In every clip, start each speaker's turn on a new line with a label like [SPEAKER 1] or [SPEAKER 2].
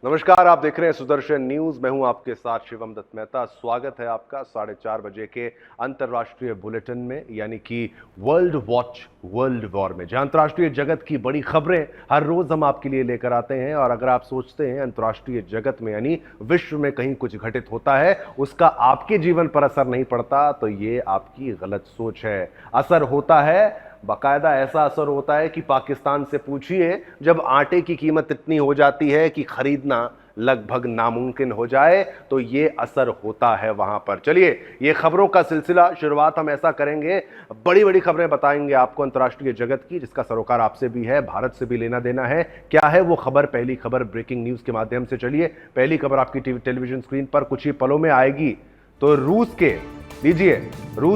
[SPEAKER 1] नमस्कार, आप देख रहे हैं सुदर्शन न्यूज। मैं हूं आपके साथ शिवम दत्त मेहता। स्वागत है आपका 4:30 बजे के अंतर्राष्ट्रीय बुलेटिन में, यानी कि वर्ल्ड वॉच वर्ल्ड वॉर में, जहां अंतर्राष्ट्रीय जगत की बड़ी खबरें हर रोज हम आपके लिए लेकर आते हैं। और अगर आप सोचते हैं अंतर्राष्ट्रीय जगत में यानी विश्व में कहीं कुछ घटित होता है, उसका आपके जीवन पर असर नहीं पड़ता, तो ये आपकी गलत सोच है। असर होता है, बाकायदा ऐसा असर होता है कि पाकिस्तान से पूछिए, जब आटे की कीमत इतनी हो जाती है कि खरीदना लगभग नामुमकिन हो जाए, तो ये असर होता है वहां पर। चलिए, ये खबरों का सिलसिला शुरुआत हम ऐसा करेंगे, बड़ी बड़ी खबरें बताएंगे आपको अंतर्राष्ट्रीय जगत की, जिसका सरोकार आपसे भी है, भारत से भी लेना देना है। क्या है वो खबर? पहली खबर ब्रेकिंग न्यूज के माध्यम से। चलिए, पहली खबर आपकी टेलीविजन स्क्रीन पर कुछ ही पलों में आएगी। तो रूस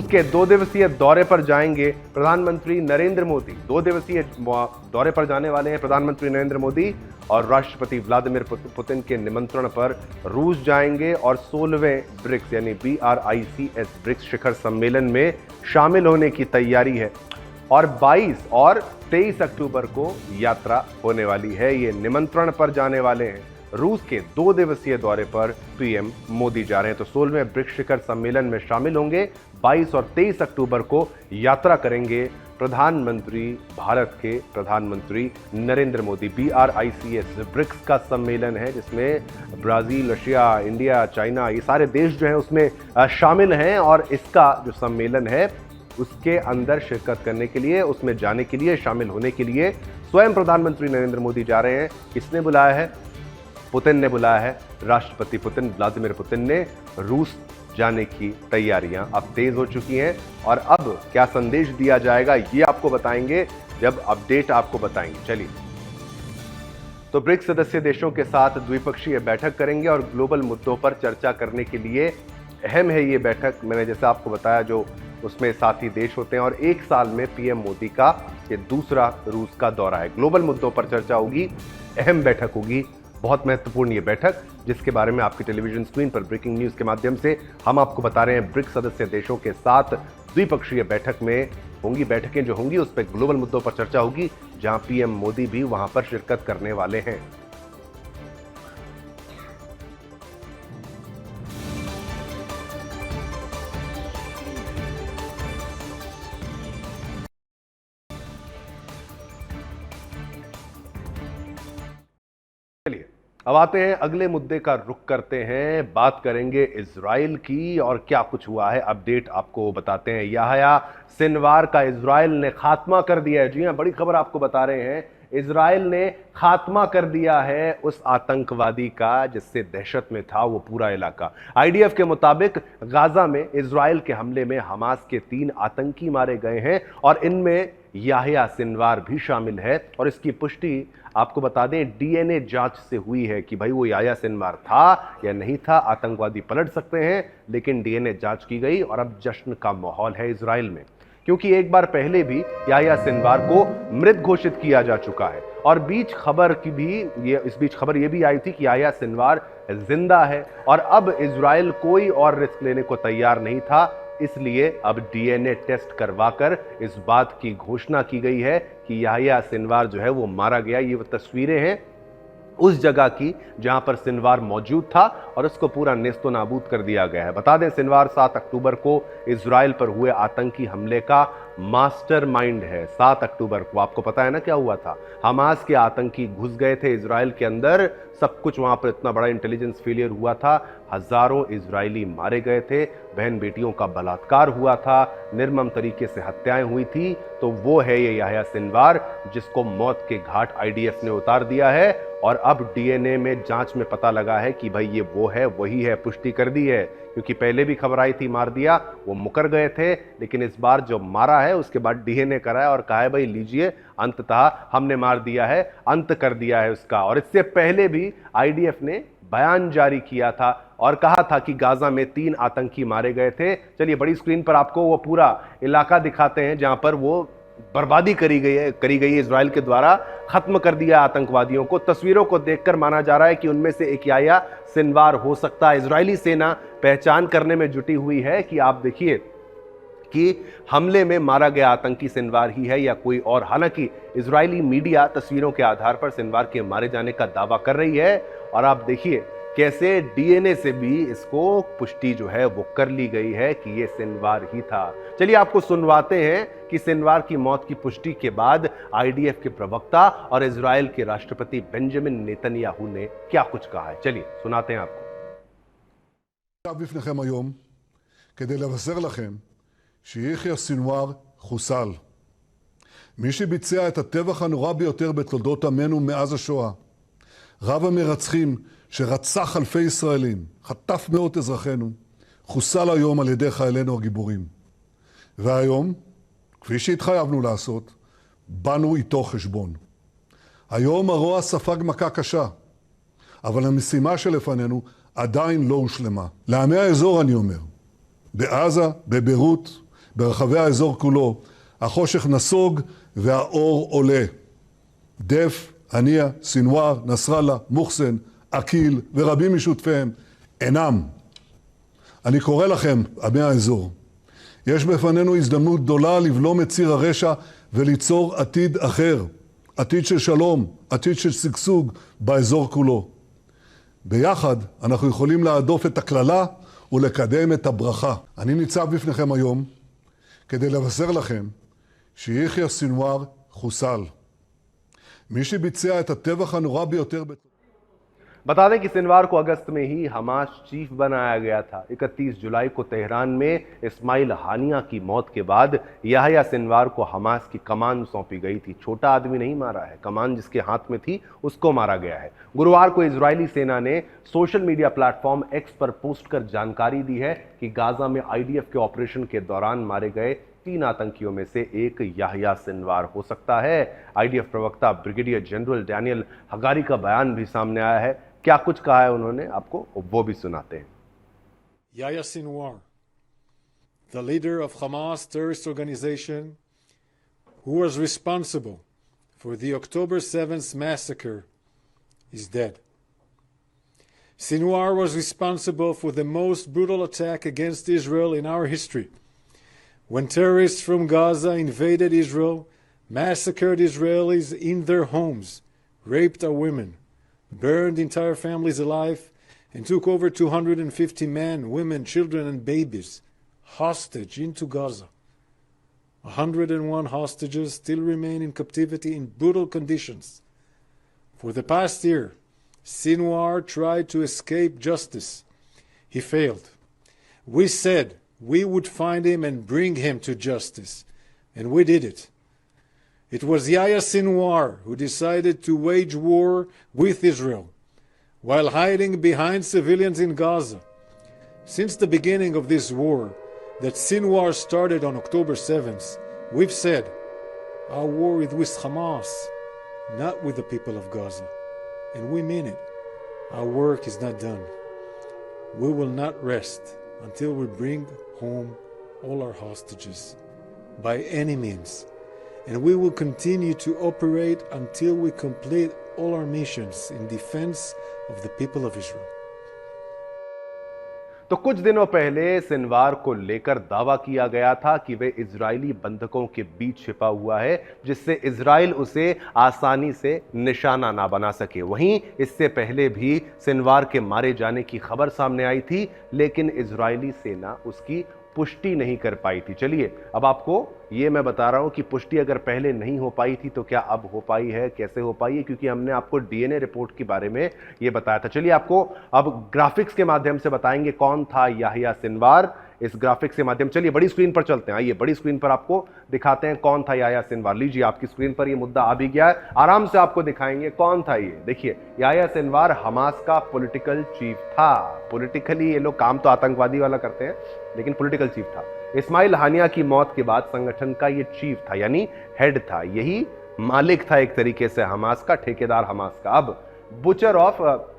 [SPEAKER 1] के 2 दिवसीय दौरे पर जाएंगे प्रधानमंत्री नरेंद्र मोदी। 2 दिवसीय दौरे पर जाने वाले हैं प्रधानमंत्री नरेंद्र मोदी, और राष्ट्रपति व्लादिमीर पुतिन के निमंत्रण पर रूस जाएंगे और 16वें ब्रिक्स यानी BRICS ब्रिक्स शिखर सम्मेलन में शामिल होने की तैयारी है। और 22 और 23 अक्टूबर को यात्रा होने वाली है। ये निमंत्रण पर जाने वाले हैं। रूस के 2 दिवसीय दौरे पर पीएम मोदी जा रहे हैं। तो 16वें ब्रिक्स शिखर सम्मेलन में शामिल होंगे। 22 और 23 अक्टूबर को यात्रा करेंगे प्रधानमंत्री, भारत के प्रधानमंत्री नरेंद्र मोदी। BRICS ब्रिक्स का सम्मेलन है, जिसमें ब्राजील, रशिया, इंडिया, चाइना, ये सारे देश जो हैं उसमें शामिल हैं। और इसका जो सम्मेलन है, उसके अंदर शिरकत करने के लिए, उसमें जाने के लिए, शामिल होने के लिए स्वयं प्रधानमंत्री नरेंद्र मोदी जा रहे हैं। किसने बुलाया है? पुतिन ने बुलाया है। राष्ट्रपति पुतिन, व्लादिमीर पुतिन ने रूस जाने की तैयारियां अब तेज हो चुकी हैं। और अब क्या संदेश दिया जाएगा, ये आपको बताएंगे जब अपडेट आपको बताएंगे। चलिए, तो ब्रिक्स सदस्य देशों के साथ द्विपक्षीय बैठक करेंगे और ग्लोबल मुद्दों पर चर्चा करने के लिए अहम है ये बैठक। मैंने जैसे आपको बताया, जो उसमें साथी देश होते हैं। और 1 साल में पीएम मोदी का ये दूसरा रूस का दौरा है। ग्लोबल मुद्दों पर चर्चा होगी, अहम बैठक होगी, बहुत महत्वपूर्ण ये बैठक, जिसके बारे में आपकी टेलीविजन स्क्रीन पर ब्रेकिंग न्यूज के माध्यम से हम आपको बता रहे हैं। ब्रिक्स सदस्य देशों के साथ द्विपक्षीय बैठक में होंगी, बैठकें जो होंगी उस पर ग्लोबल मुद्दों पर चर्चा होगी, जहां पीएम मोदी भी वहां पर शिरकत करने वाले हैं। चलिए, अब आते हैं अगले मुद्दे का रुख करते हैं। बात करेंगे इजराइल की, और क्या कुछ हुआ है अपडेट आपको बताते हैं। याह्या सिनवार का इजराइल ने खात्मा कर दिया है। जी हां, बड़ी खबर आपको बता रहे हैं। इजराइल ने खात्मा कर दिया है उस आतंकवादी का जिससे दहशत में था वो पूरा इलाका। आईडीएफ के मुताबिक गाजा में इजराइल के हमले में हमास के 3 आतंकी मारे गए हैं, और इनमें याह्या सिनवार भी शामिल है। और इसकी पुष्टि आपको बता दें डीएनए जांच से हुई है कि भाई वो याह्या सिनवार था या नहीं था। आतंकवादी पलट सकते हैं, लेकिन डीएनए जांच की गई और अब जश्न का माहौल है इजराइल में, क्योंकि एक बार पहले भी याह्या सिनवार को मृत घोषित किया जा चुका है। और इस बीच खबर ये भी आई थी कि याह्या सिनवार जिंदा है, और अब इजराइल कोई और रिस्क लेने को तैयार नहीं था। इसलिए अब डीएनए टेस्ट करवाकर इस बात की घोषणा की गई है कि याह्या सिनवार जो है वो मारा गया। ये वो तस्वीरें हैं उस जगह की जहां पर सिनवार मौजूद था, और उसको पूरा नेस्तो नाबूद कर दिया गया है। बता दें, सिनवार 7 अक्टूबर को इजराइल पर हुए आतंकी हमले का मास्टरमाइंड है। 7 अक्टूबर को आपको पता है ना क्या हुआ था? हमास के आतंकी घुस गए थे इजराइल के अंदर, सब कुछ वहां पर इतना बड़ा इंटेलिजेंस फेलियर हुआ था, हजारों इजरायली मारे गए थे, बहन बेटियों का बलात्कार हुआ था, निर्मम तरीके से हत्याएं हुई थी। तो वो है ये याह्या सिनवार, जिसको मौत के घाट आईडीएफ ने उतार दिया है। और अब डीएनए में जांच में पता लगा है कि भाई ये वो है, वही है, पुष्टि कर दी है। क्योंकि पहले भी खबर आई थी मार दिया, वो मुकर गए थे, लेकिन इस बार जो मारा है उसके बाद डीएनए कराया और कहा है भाई लीजिए, अंततः हमने मार दिया है, अंत कर दिया है उसका। और इससे पहले भी आईडीएफ ने बयान जारी किया था और कहा था कि गाजा में 3 आतंकी मारे गए थे। चलिए, बड़ी स्क्रीन पर आपको वो पूरा इलाका दिखाते हैं जहां पर वो बर्बादी करी गई है इजराइल के द्वारा, खत्म कर दिया आतंकवादियों को। तस्वीरों को देखकर माना जा रहा है कि उनमें से एक याह्या सिनवार हो सकता है। इजरायली सेना पहचान करने में जुटी हुई है कि आप देखिए कि हमले में मारा गया आतंकी सिनवार ही है या कोई और। हालांकि इजरायली मीडिया तस्वीरों के आधार पर सिनवार के मारे जाने का दावा कर रही है, और आप देखिए कैसे डीएनए से भी इसको पुष्टि जो है वो कर ली गई है कि ये सिनवार ही था। चलिए आपको सुनवाते हैं कि सिनवार की मौत की पुष्टि के बाद आईडीएफ के प्रवक्ता और इजराइल के राष्ट्रपति बेंजामिन नेतन्याहू ने क्या कुछ कहा है। चलिए सुनाते हैं आपको।
[SPEAKER 2] בפניכם היום כדי לבשר לכם שיחיא סנוואר חוסל. מי שביצע את הטבח הנורא ביותר בתולדות עמנו מאז השואה, רב המרצחים שרצח אלפי ישראלים, חטף מאות אזרחינו, חוסל היום על ידי חיילינו הגיבורים. והיום, כפי שהתחייבנו לעשות, באנו איתו חשבון. היום הרוע ספג מכה קשה, אבל המשימה שלפנינו עדיין לא הושלמה. לעמי האזור אני אומר, בעזה, בביירות, ברחבי האזור כולו, החושך נסוג והאור עולה. דף, הנייה, סנוואר, נסראללה, מוחסן, אקיל ורבים משותפיהם אינם. אני קורא לכם, עמי האזור, יש בפנינו הזדמנות גדולה לבלום את ציר הרשע וליצור עתיד אחר, עתיד של שלום, עתיד של שגשוג באזור כולו. ביחד אנחנו יכולים להדוף את הכללה ולקדם את הברכה. אני ניצב בפניכם היום כדי לבשר לכם שיחיא סנוואר חוסל. מי שביצע את הטבח הנורא ביותר
[SPEAKER 1] बता दें कि सिनवार को अगस्त में ही हमास चीफ बनाया गया था। 31 जुलाई को तेहरान में इस्माइल हानिया की मौत के बाद याह्या सिनवार को हमास की कमान सौंपी गई थी। छोटा आदमी नहीं मारा है, कमान जिसके हाथ में थी उसको मारा गया है। गुरुवार को इजरायली सेना ने सोशल मीडिया प्लेटफॉर्म एक्स पर पोस्ट कर जानकारी दी है कि गाजा में आईडीएफ के ऑपरेशन के दौरान मारे गए 3 आतंकियों में से एक याह्या सिनवार हो सकता है। आईडीएफ प्रवक्ता ब्रिगेडियर जनरल डैनियल हगारी का बयान भी सामने आया है। क्या कुछ कहा है उन्होंने, आपको वो भी सुनाते हैं।
[SPEAKER 3] Yahya Sinwar, the leader of Hamas terrorist organization who was responsible for the October 7th massacre, is dead. Sinwar was responsible for the most brutal attack against Israel in our history, when terrorists from Gaza invaded Israel, massacred Israelis in their homes, raped our women, burned entire families alive, and took over 250 men, women, children, and babies hostage into Gaza. 101 hostages still remain in captivity in brutal conditions. For the past year, Sinwar tried to escape justice. He failed. We said we would find him and bring him to justice, and we did it. It was Yahya Sinwar who decided to wage war with Israel while hiding behind civilians in Gaza. Since the beginning of this war that Sinwar started on October 7th, we've said our war is with Hamas, not with the people of Gaza. And we mean it. Our work is not done. We will not rest until we bring home all our hostages by any means. And we will continue to operate until we complete all our missions in defense of the people of Israel.
[SPEAKER 1] तो कुछ दिनों पहले Sinwar को लेकर दावा किया गया था कि वे इजरायली बंधकों के बीच छिपा हुआ है, जिससे इजराइल उसे आसानी से निशाना ना बना सके। वहीं इससे पहले भी सिनवार के मारे जाने की खबर सामने आई थी, लेकिन इजरायली सेना उसकी पुष्टि नहीं कर पाई थी। चलिए अब आपको ये मैं बता रहा हूं कि पुष्टि अगर पहले नहीं हो पाई थी तो क्या अब हो पाई है, कैसे हो पाई है, क्योंकि हमने आपको डीएनए रिपोर्ट के बारे में ये बताया था। चलिए आपको अब ग्राफिक्स के माध्यम से बताएंगे कौन था याह्या सिनवार। इस ग्राफिक्स के माध्यम, चलिए बड़ी स्क्रीन पर चलते हैं। आइए बड़ी स्क्रीन पर आपको दिखाते हैं कौन था याह्या सिनवार। लीजिए आपकी स्क्रीन पर ये मुद्दा आ भी गया है, आराम से आपको दिखाएंगे कौन था ये। देखिए याह्या सिनवार हमास का पॉलिटिकल चीफ था। पॉलिटिकली ये लोग काम तो आतंकवादी वाला करते हैं, लेकिन पॉलिटिकल चीफ था। इस्माइल हानिया की मौत के बाद संगठन का ये चीफ था, यानी हेड था, यही मालिक था एक तरीके से हमास का, ठेकेदार हमास का। अब बुचर ऑफ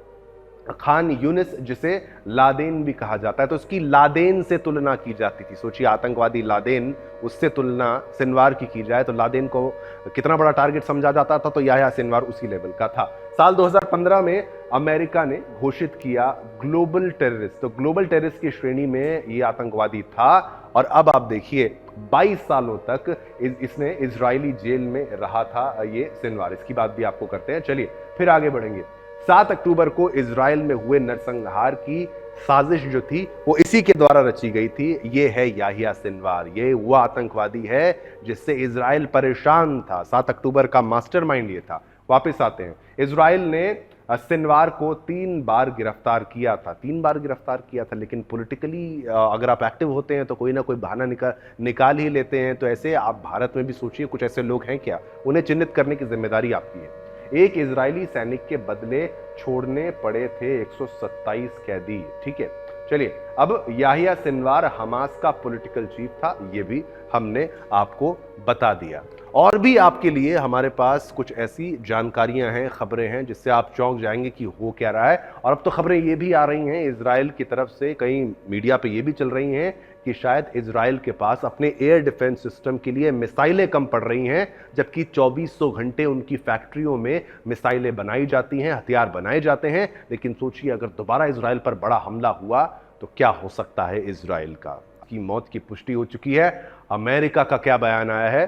[SPEAKER 1] खान यूनिस, जिसे लादेन भी कहा जाता है, तो उसकी लादेन से तुलना की जाती थी। सोचिए आतंकवादी लादेन, उससे तुलना सिनवार की जाए तो लादेन को कितना बड़ा टारगेट समझा जाता था, तो याह्या सिनवार उसी लेवल का था। साल 2015 में अमेरिका ने घोषित किया ग्लोबल टेररिस्ट, तो ग्लोबल टेररिस्ट की श्रेणी में ये आतंकवादी था। और अब आप देखिए 22 सालों तक इसने इजरायली जेल में रहा था ये सिनवार। इसकी बात भी आपको करते हैं, चलिए फिर आगे बढ़ेंगे। 7 अक्टूबर को इजराइल में हुए नरसंहार की साजिश जो थी वो इसी के द्वारा रची गई थी। ये है याहिया सिनवार, ये वो आतंकवादी है जिससे इजराइल परेशान था। 7 अक्टूबर का मास्टरमाइंड ये था। वापस आते हैं, इजराइल ने सिनवार को 3 बार गिरफ्तार किया था। 3 बार गिरफ्तार किया था, लेकिन पॉलिटिकली अगर आप एक्टिव होते हैं तो कोई ना कोई बहाना निकाल ही लेते हैं। तो ऐसे आप भारत में भी सोचिए, कुछ ऐसे लोग हैं क्या, उन्हें चिन्हित करने की जिम्मेदारी आपकी है। एक इजरायली सैनिक के बदले छोड़ने पड़े थे 127 कैदी। ठीक है, चलिए अब याहिया सिनवार हमास का पॉलिटिकल चीफ था, ये भी हमने आपको बता दिया। और भी आपके लिए हमारे पास कुछ ऐसी जानकारियां हैं, खबरें हैं जिससे आप चौंक जाएंगे कि हो क्या रहा है। और अब तो खबरें ये भी आ रही हैं इजराइल की तरफ से, कई मीडिया पे ये भी चल रही हैं कि शायद इजराइल के पास अपने एयर डिफेंस सिस्टम के लिए मिसाइलें कम पड़ रही हैं, जबकि 2400 घंटे उनकी फैक्ट्रियों में मिसाइलें बनाई जाती हैं, हथियार बनाए जाते हैं। लेकिन सोचिए, अगर दोबारा इजराइल पर बड़ा हमला हुआ तो क्या हो सकता है इजराइल का। की मौत की पुष्टि हो चुकी है। अमेरिका का क्या बयान आया है,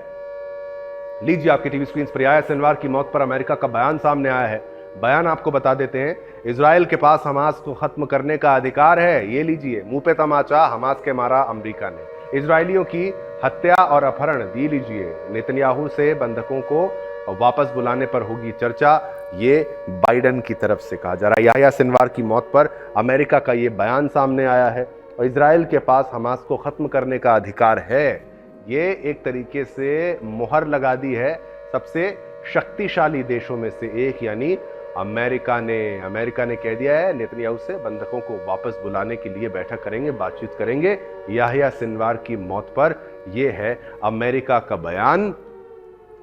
[SPEAKER 1] लीजिए आपकी टीवी स्क्रीन पर। याहिया सिनवार की मौत पर अमेरिका का बयान सामने आया है। बयान आपको बता देते हैं। इजराइल के पास हमास को खत्म करने का अधिकार है। ये लीजिए, मुंह पे तमाचा हमास के मारा अमेरिका ने। इजरायलियों की हत्या और अपहरण, दी लीजिए, नेतन्याहू से बंधकों को वापस बुलाने पर होगी चर्चा। ये बाइडेन की तरफ से कहा जा रहा है। याहिया सिनवार की मौत पर अमेरिका का ये बयान सामने आया है। और इजराइल के पास हमास को खत्म करने का अधिकार है, ये एक तरीके से मुहर लगा दी है सबसे शक्तिशाली देशों में से एक, यानी अमेरिका ने कह दिया है नेतन्याहू से बंधकों को वापस बुलाने के लिए बैठक करेंगे, बातचीत करेंगे। याहिया सिनवार की मौत पर यह है अमेरिका का बयान।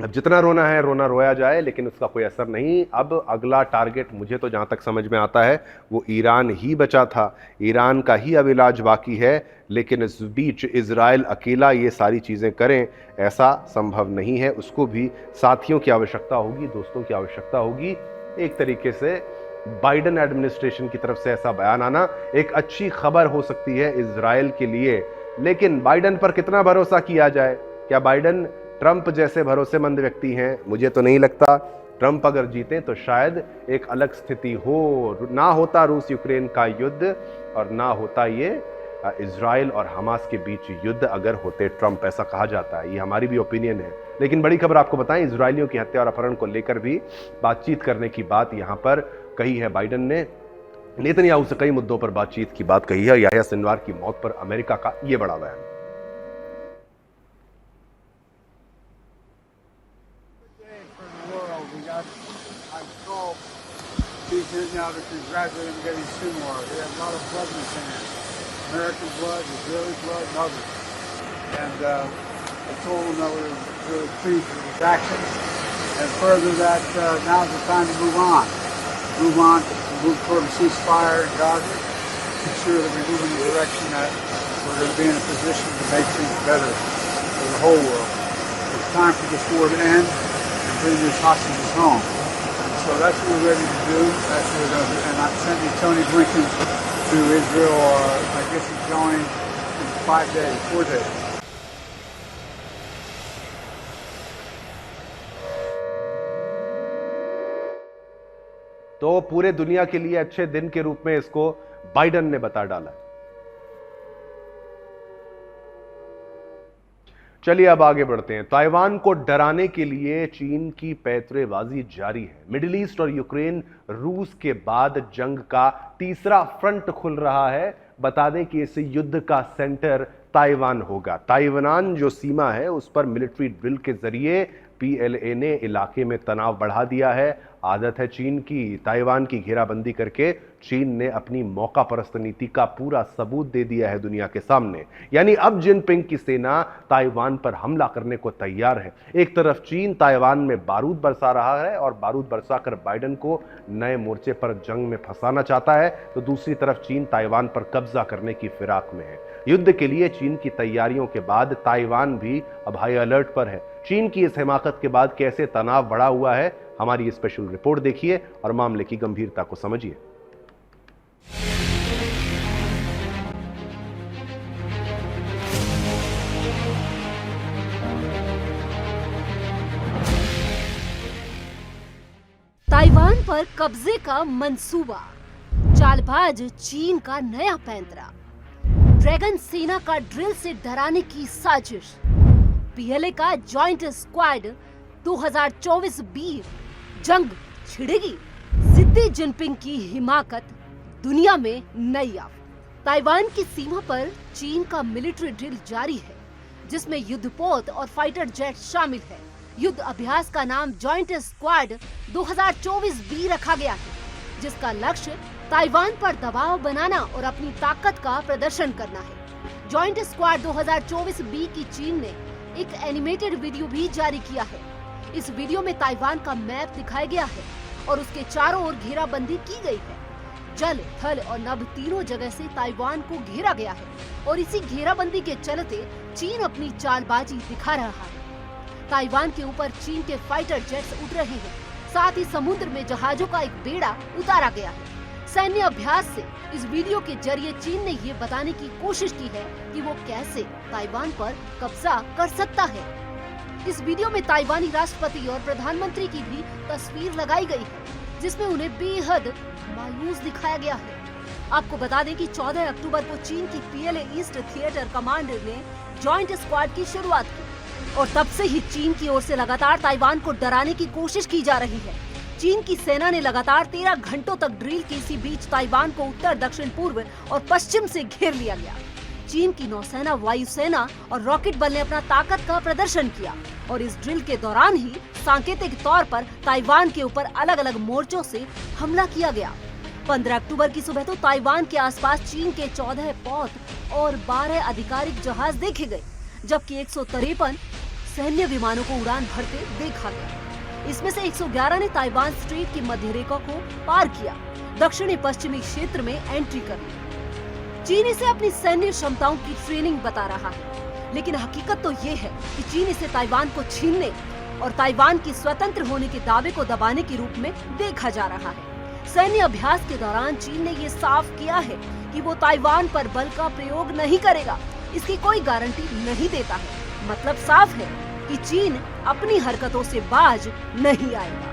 [SPEAKER 1] अब जितना रोना है रोना रोया जाए, लेकिन उसका कोई असर नहीं। अब अगला टारगेट मुझे तो जहां तक समझ में आता है वो ईरान ही बचा था। ईरान का ही अब इलाज बाकी है, लेकिन इस बीच इजराइल अकेला ये सारी चीज़ें करें ऐसा संभव नहीं है। उसको भी साथियों की आवश्यकता होगी, दोस्तों की आवश्यकता होगी। एक तरीके से बाइडेन एडमिनिस्ट्रेशन की तरफ से ऐसा बयान आना एक अच्छी खबर हो सकती है इजराइल के लिए। लेकिन बाइडेन पर कितना भरोसा किया जाए? क्या बाइडेन ट्रंप जैसे भरोसेमंद व्यक्ति हैं? मुझे तो नहीं लगता। ट्रंप अगर जीते तो शायद एक अलग स्थिति हो, ना होता रूस यूक्रेन का युद्ध और ना होता ये इजराइल और हमास के बीच युद्ध अगर होते ट्रंप, ऐसा कहा जाता है। ये हमारी भी ओपिनियन है। लेकिन बड़ी खबर आपको बताएं, इजरायलियों की हत्या और अपहरण को लेकर भी बातचीत करने की बात यहां पर कही है बाइडेन ने। नेतन्याहू से कई मुद्दों पर बातचीत की बात कही है। याहिया सिनवार की मौत पर अमेरिका का यह बड़ा बयान।
[SPEAKER 4] Now to congratulate him getting Sinwar. They have a lot of blood in his hands. American blood, Israeli blood, and others. And I told him that we were really pleased with his actions. And further that now's the time to move on. Move toward a ceasefire in Gaza. Ensure that we move in the direction that we're going to be in a position to make things better for the whole world. It's time for this war to end and bring these hostages home. So that's what we're ready to do. That's what we're going to do. And I'm sending Tony Blinken to Israel. I guess he's going in 4 days.
[SPEAKER 1] तो पूरे दुनिया के लिए अच्छे दिन के रूप में इसको बाइडेन ने बता डाला। चलिए अब आगे बढ़ते हैं। ताइवान को डराने के लिए चीन की पैंतरेबाजी जारी है। मिडिल ईस्ट और यूक्रेन रूस के बाद जंग का तीसरा फ्रंट खुल रहा है। बता दें कि इस युद्ध का सेंटर ताइवान होगा। ताइवान जो सीमा है उस पर मिलिट्री ड्रिल के जरिए पीएलए ने इलाके में तनाव बढ़ा दिया है। आदत है चीन की। ताइवान की घेराबंदी करके चीन ने अपनी मौका परस्त नीति का पूरा सबूत दे दिया है दुनिया के सामने। यानी अब जिनपिंग की सेना ताइवान पर हमला करने को तैयार है। एक तरफ चीन ताइवान में बारूद बरसा रहा है और बारूद बरसाकर बाइडेन को नए मोर्चे पर जंग में फंसाना चाहता है, तो दूसरी तरफ चीन ताइवान पर कब्जा करने की फिराक में है। युद्ध के लिए चीन की तैयारियों के बाद ताइवान भी अब हाई अलर्ट पर है। चीन की इस हिमाकत के बाद कैसे तनाव बढ़ा हुआ है, हमारी ये स्पेशल रिपोर्ट देखिए और मामले की गंभीरता को समझिए।
[SPEAKER 5] ताइवान पर कब्जे का मंसूबा, चालबाज चीन का नया पैंतरा, ड्रैगन सेना का ड्रिल से डराने की साजिश, पीएलए का जॉइंट स्क्वाड 2024 बी, जंग छिड़ेगी, जिद्दी जिनपिंग की हिमाकत, दुनिया में नई आफत। ताइवान की सीमा पर चीन का मिलिट्री ड्रिल जारी है, जिसमें युद्धपोत और फाइटर जेट शामिल है। युद्ध अभ्यास का नाम जॉइंट स्क्वाड 2024 बी रखा गया है, जिसका लक्ष्य ताइवान पर दबाव बनाना और अपनी ताकत का प्रदर्शन करना है। जॉइंट स्क्वाड 2024 बी की चीन ने एक एनिमेटेड वीडियो भी जारी किया है। इस वीडियो में ताइवान का मैप दिखाया गया है और उसके चारों ओर घेराबंदी की गई है। जल, थल और नभ तीनों जगह से ताइवान को घेरा गया है और इसी घेराबंदी के चलते चीन अपनी चालबाजी दिखा रहा है। ताइवान के ऊपर चीन के फाइटर जेट्स उड़ रहे हैं, साथ ही समुद्र में जहाजों का एक बेड़ा उतारा गया है। सैन्य अभ्यास से इस वीडियो के जरिए चीन ने ये बताने की कोशिश की है कि वो कैसे ताइवान पर कब्जा कर सकता है। इस वीडियो में ताइवानी राष्ट्रपति और प्रधानमंत्री की भी तस्वीर लगाई गई है, जिसमें उन्हें बेहद मायूस दिखाया गया है। आपको बता दें कि 14 अक्टूबर को चीन की पीएलए ईस्ट थिएटर कमांडर ने जॉइंट स्क्वाड की शुरुआत की और तब से ही चीन की ओर से लगातार ताइवान को डराने की कोशिश की जा रही है। चीन की सेना ने लगातार 13 घंटों तक ड्रिल की। इसी बीच ताइवान को उत्तर, दक्षिण, पूर्व और पश्चिम से घेर लिया गया। चीन की नौसेना, वायुसेना और रॉकेट बल ने अपना ताकत का प्रदर्शन किया और इस ड्रिल के दौरान ही सांकेतिक तौर पर ताइवान के ऊपर अलग अलग मोर्चों से हमला किया गया। 15 अक्टूबर की सुबह तो ताइवान के आसपास चीन के 14 पौध और 12 आधिकारिक जहाज देखे गए, जबकि 153 सैन्य विमानों को उड़ान भरते देखा गया। इसमें से 111 ने ताइवान स्ट्रेट की मध्य रेखा को पार किया, दक्षिणी पश्चिमी क्षेत्र में एंट्री कर ली। चीन इसे अपनी सैन्य क्षमताओं की ट्रेनिंग बता रहा है, लेकिन हकीकत तो ये है कि चीन इसे ताइवान को छीनने और ताइवान की स्वतंत्र होने के दावे को दबाने के रूप में देखा जा रहा है। सैन्य अभ्यास के दौरान चीन ने ये साफ किया है कि वो ताइवान पर बल का प्रयोग नहीं करेगा। इसकी कोई गारंटी नहीं देता है। मतलब साफ है कि चीन अपनी हरकतों से बाज नहीं आएगा।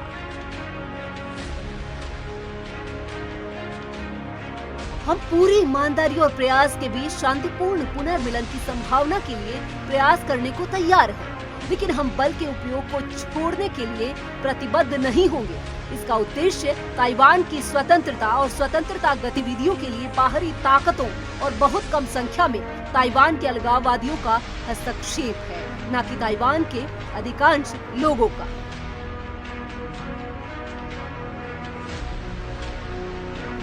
[SPEAKER 5] हम पूरी ईमानदारी और प्रयास के बीच शांतिपूर्ण पुनर्मिलन की संभावना के लिए प्रयास करने को तैयार हैं, लेकिन हम बल के उपयोग को छोड़ने के लिए प्रतिबद्ध नहीं होंगे। इसका उद्देश्य ताइवान की स्वतंत्रता और स्वतंत्रता गतिविधियों के लिए बाहरी ताकतों और बहुत कम संख्या में ताइवान के अलगाववादियों का हस्तक्षेप है, न कि ताइवान के अधिकांश लोगों का।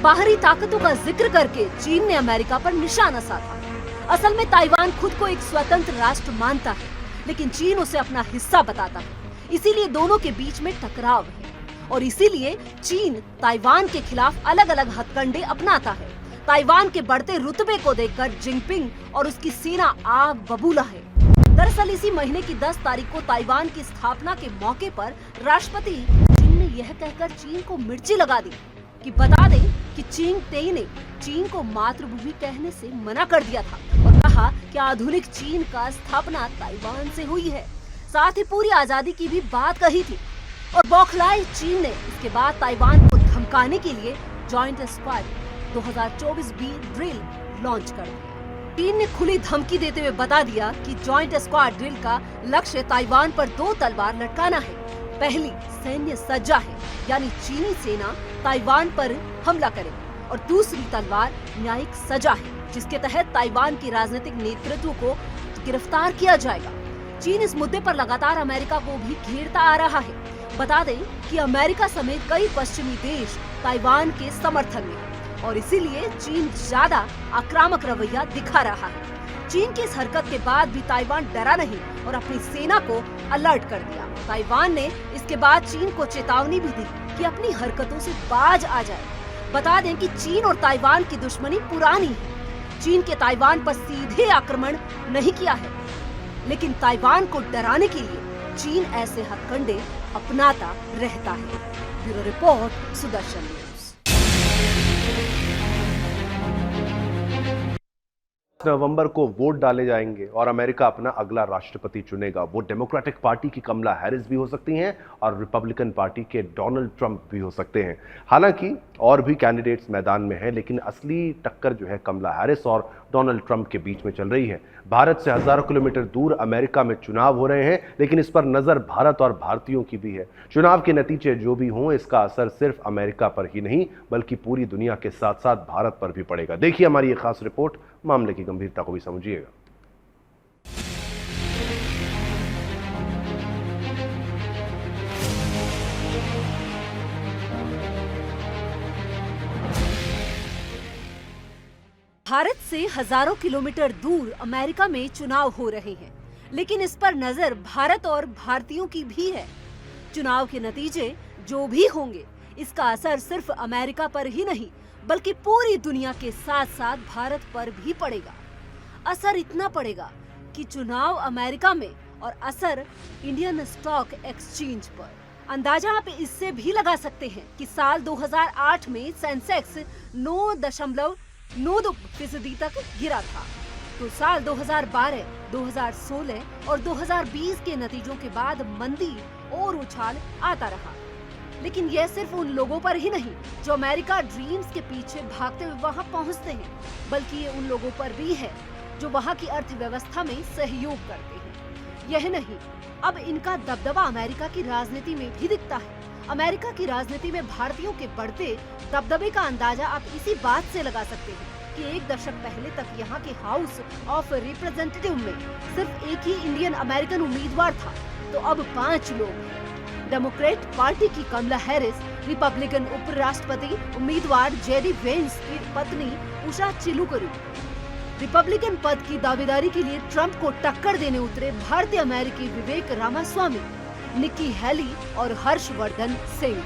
[SPEAKER 5] बाहरी ताकतों का जिक्र करके चीन ने अमेरिका पर निशाना साधा। असल में ताइवान खुद को एक स्वतंत्र राष्ट्र मानता है, लेकिन चीन उसे अपना हिस्सा बताता है। इसीलिए दोनों के बीच में टकराव है और इसीलिए चीन ताइवान के खिलाफ अलग अलग हथकंडे अपनाता है। ताइवान के बढ़ते रुतबे को देखकर जिनपिंग और उसकी सेना आग बबूला है। दरअसल इसी महीने की 10 तारीख को ताइवान की स्थापना के मौके पर राष्ट्रपति चीन ने यह कहकर चीन को मिर्ची लगा दी कि बता दें कि चिंग तेई ने चीन को मातृभूमि कहने से मना कर दिया था और कहा कि आधुनिक चीन का स्थापना ताइवान से हुई है। साथ ही पूरी आजादी की भी बात कही थी और बौखलाए चीन ने इसके बाद ताइवान को धमकाने के लिए joint squad 2024 B drill launch कर दिया। चीन ने खुली धमकी देते हुए बता दिया कि जॉइंट स्क्वाड ड्रिल का लक्ष्य ताइवान पर 2 तलवार लटकाना है। पहली सैन्य सज्जा है, यानी चीनी सेना ताइवान पर हमला करेगी, और दूसरी तलवार न्यायिक सजा है, जिसके तहत ताइवान के राजनीतिक नेतृत्व को गिरफ्तार किया जाएगा। चीन इस मुद्दे पर लगातार अमेरिका को भी घेरता आ रहा है। बता दें कि अमेरिका समेत कई पश्चिमी देश ताइवान के समर्थन में है और इसीलिए चीन ज्यादा आक्रामक रवैया दिखा रहा है। चीन की इस हरकत के बाद भी ताइवान डरा नहीं और अपनी सेना को अलर्ट कर दिया। ताइवान ने इसके बाद चीन को चेतावनी भी दी कि अपनी हरकतों से बाज आ जाए। बता दें कि चीन और ताइवान की दुश्मनी पुरानी है। चीन के ताइवान पर सीधे आक्रमण नहीं किया है, लेकिन ताइवान को डराने के लिए चीन ऐसे हथकंडे अपनाता रहता है। Bureau report, Sudarshan news.
[SPEAKER 1] नवंबर को वोट डाले जाएंगे और अमेरिका अपना अगला राष्ट्रपति चुनेगा। वो डेमोक्रेटिक पार्टी की कमला हैरिस भी हो सकती हैं और रिपब्लिकन पार्टी के डोनाल्ड ट्रंप भी हो सकते हैं। हालांकि और भी कैंडिडेट्स मैदान में हैं, लेकिन असली टक्कर जो है कमला हैरिस और डोनाल्ड ट्रंप के बीच में चल रही है। भारत से हजारों किलोमीटर दूर अमेरिका में चुनाव हो रहे हैं, लेकिन इस पर नजर भारत और भारतीयों की भी है। चुनाव के नतीजे जो भी हों, इसका असर सिर्फ अमेरिका पर ही नहीं बल्कि पूरी दुनिया के साथ साथ भारत पर भी पड़ेगा। देखिए हमारी ये खास रिपोर्ट, मामले की गंभीरता को भी समझिएगा।
[SPEAKER 5] भारत से हजारों किलोमीटर दूर अमेरिका में चुनाव हो रहे हैं, लेकिन इस पर नजर भारत और भारतीयों की भी है। चुनाव के नतीजे जो भी होंगे, इसका असर सिर्फ अमेरिका पर ही नहीं बल्कि पूरी दुनिया के साथ साथ भारत पर भी पड़ेगा। असर इतना पड़ेगा कि चुनाव अमेरिका में और असर इंडियन स्टॉक एक्सचेंज पर। अंदाजा आप इससे भी लगा सकते हैं कि साल 2008 में सेंसेक्स 9.92% तक गिरा था, तो साल 2012, 2016 और 2020 के नतीजों के बाद मंदी और उछाल आता रहा। लेकिन यह सिर्फ उन लोगों पर ही नहीं जो अमेरिका ड्रीम्स के पीछे भागते हुए वहां पहुंचते हैं, बल्कि ये उन लोगों पर भी है जो वहां की अर्थव्यवस्था में सहयोग करते हैं। यह नहीं, अब इनका दबदबा अमेरिका की राजनीति में भी दिखता है। अमेरिका की राजनीति में भारतीयों के बढ़ते दबदबे का अंदाजा आप इसी बात से लगा सकते हैं कि एक दशक पहले तक यहाँ के हाउस ऑफ रिप्रेजेंटेटिव में सिर्फ एक ही इंडियन अमेरिकन उम्मीदवार था, तो अब 5 लोग हैं। डेमोक्रेट पार्टी की कमला हैरिस, रिपब्लिकन उपराष्ट्रपति उम्मीदवार जेडी वेंस की पत्नी उषा चिलुकरू, रिपब्लिकन पद की दावेदारी के लिए ट्रंप को टक्कर देने उतरे भारतीय अमेरिकी विवेक रामास्वामी, निक्की हैली और हर्षवर्धन सिंह।